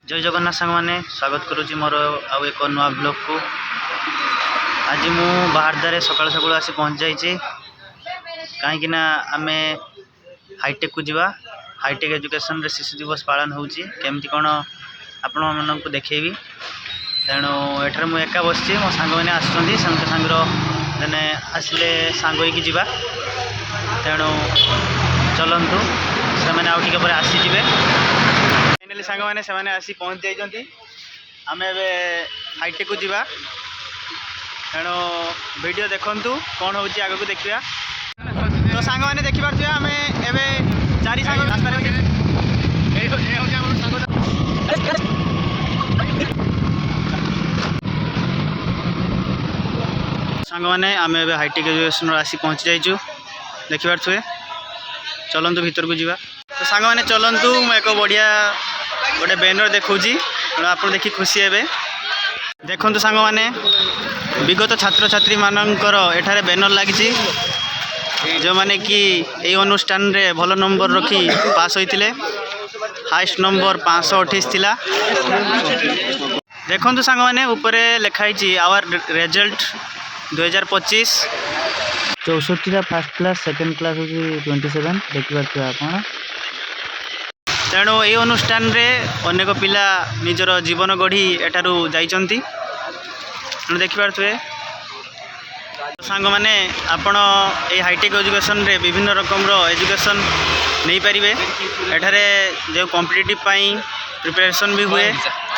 जय जगन्नाथ सांग मैंने स्वागत करुच्ची मोर आउ एक नुआ ब्लॉग को। आज मु बाहरदारे सकाल सकाल आसी पहुँच जाइए कहीं आम हाईटेक को जीवा। हाईटेक एजुकेशन रे शिशु दिवस पालन होची केमती कौन आपण मानक देखेबी। तेणु एठार मु एका बसची मो सांग मैंने आसुँच सांगर मैंने आसिले सांग होगी जीवा। तेणु चलतु से मैंने आउ टिके पर आसीजे। फाइनाली सांग मैंने से आसी पहुँच जाइए। आम ए हाईटेक को जीवा। तेणु वीडियो देखंतु कौन होची आगे को देखिया। तो सांग मैंने देखि पारछे आम एबे चारि सांग रास्ता सांग मैंने आम एबे हाईटेक एजुकेशन आसी पहुँच जाइछु देखि पारछे। चलंतु भीतर को जीवा। तो सांग मैंने चलंतु मु एक बढ़िया गोटे बैनर देखौची आप देखि खुशी हेबे। देखंतु सांग मैंने विगत छात्र छात्री मानकर एठारे बैनर लगी जो माने कि ए अनुष्ठान रे भल नंबर रखी पास होइतिले। हाईएस्ट नंबर 528 थिला। देखंतु सांग मैंने ऊपर लिखाई our result 2025 64 first class second class होची 27 देखिपारछे आपण। तेणु ये अनुष्ठान रे अनेक पिला निजर जीवन गढ़ी एठारू जाइचंती। तेणु देखिपारछे सांग माने आपण ए हाईटेक एजुकेशन रे विभिन्न रकम रो एजुकेशन नहीं पारिबे। एठारे जो कॉम्पिटिटिव पाई प्रिपरेशन भी हुए।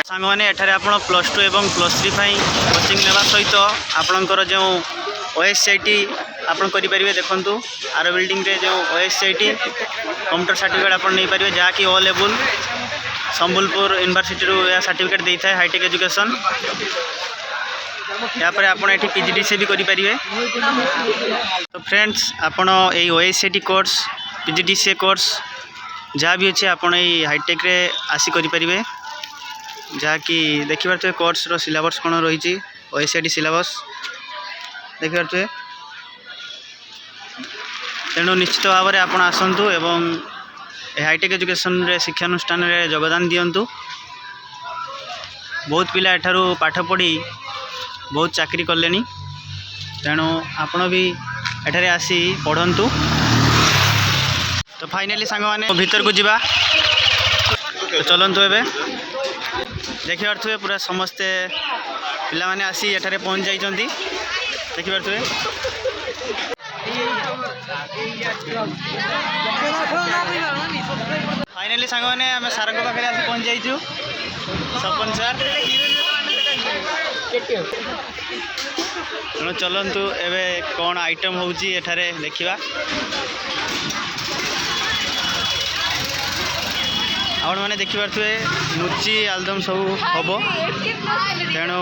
सांग माने एठारे आपण +2 एवं +3 पाई कोचिंग लेवा सहित आपणकर जो ओएससीआईटी आपण करि परिबे। देखंतु आर बिल्डिंग रे जो ओएससीआईटी कंप्यूटर सर्टिफिकेट आपण नहीं पारिबे जहा कि ऑल लेवल संबलपुर यूनिवर्सिटी रो या सर्टिफिकेट देता है हाईटेक एजुकेशन। यहाँ पर आप पीजीडीसीए भी करि परिबे। तो फ्रेंड्स आपण ए ओएससीआईटी कोर्स पीजीडीसीए कोर्स जहाँ भी अच्छे आपण ए हाईटेक रे आसी करि परिबे। जहा कि देखि पारछे कोर्स रो सिलेबस कोन रही ओएससीआईटी सिलेबस देखि पारछे। तेणु निश्चित भाव में आपण आसतु एवं हाईटेक एजुकेशन रे शिक्षानुष्ठान रे योगदान दियंतु। बहुत पिला एठारू पाठ पढ़ी बहुत चाकरी कलेनी। तेणु आपण भी एठारे आसी पढ़ंतु। तो फाइनली सांग माने भीतर को जीवा। तो चलंतु एबे देखि पारथुए पूरा समस्ते पिला माने आसी एठारे पहुँच जाइचंती देखि पारथुए। फाइनली सांग मैंने आम सार पाखे आसी पहुँच जाइछु सपन सर। तेणु चलतु एबे कौन आइटम होची एठारे देखिबा। आपण मैंने देखि पारथुए लुची आलदम सब हम। तेणु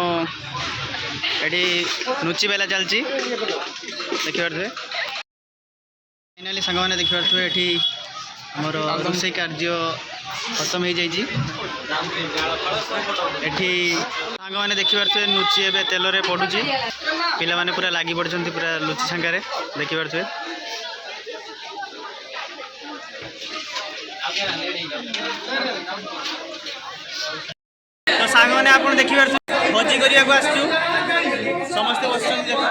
एटी लुची बेला चलची देखि पारथुए। फाइनाली सांग मैंने देखि पारथुए एठी मोर रोषे कार्य खत्म हो जाइए। एठी सांग मैंने देखि पारथुए लुची एबे तेल रे पड़ुची। पिला माने पूरा लागी पड़छंती पूरा लुची सांगारे देखि पारथुए। तो सांग मैंने आपण देखि पारथुए भोजी करिया को आछू समस्त बसछंती देखो।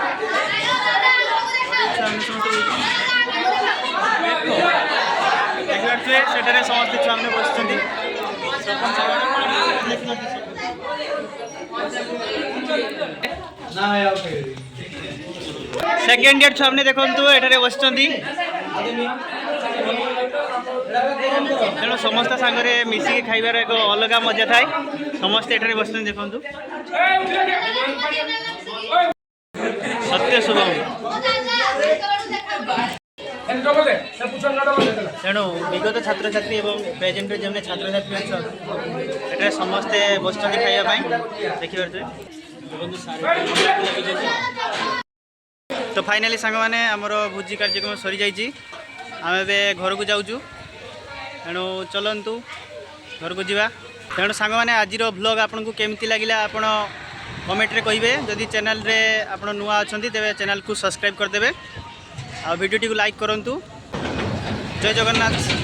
सेठारे समस्त छुआ मैंने बस सेकेंड ईयर छुआ मैंने देखु एठारे बस। तेणु समस्त सांगरे मिसिकी खाइबार एक अलग मजा थाए। समस्त एठारे बस देखु सत्य शुभम। तेणु विगत छात्र छात्री और प्रेजेंट जो छात्र छात्री अच्छा समस्ते बस खाइबाई देखि पारे। तो फाइनली सांग मैंने आमर भोजी कार्यक्रम सरी जाइए। आम ए घर को जाऊँ। तेणु चलतु घर को जीवा। तेणु सांग मैंने आज व्लॉग आपन को केमती लगिला आपण कमेंट रे कहिबे। जदि चैनल रे आपण नुआ अछंती तेबे चैनल को सब्सक्राइब करदेबे। आ वीडियो टी को लाइक करंतु। जय जगन्नाथ।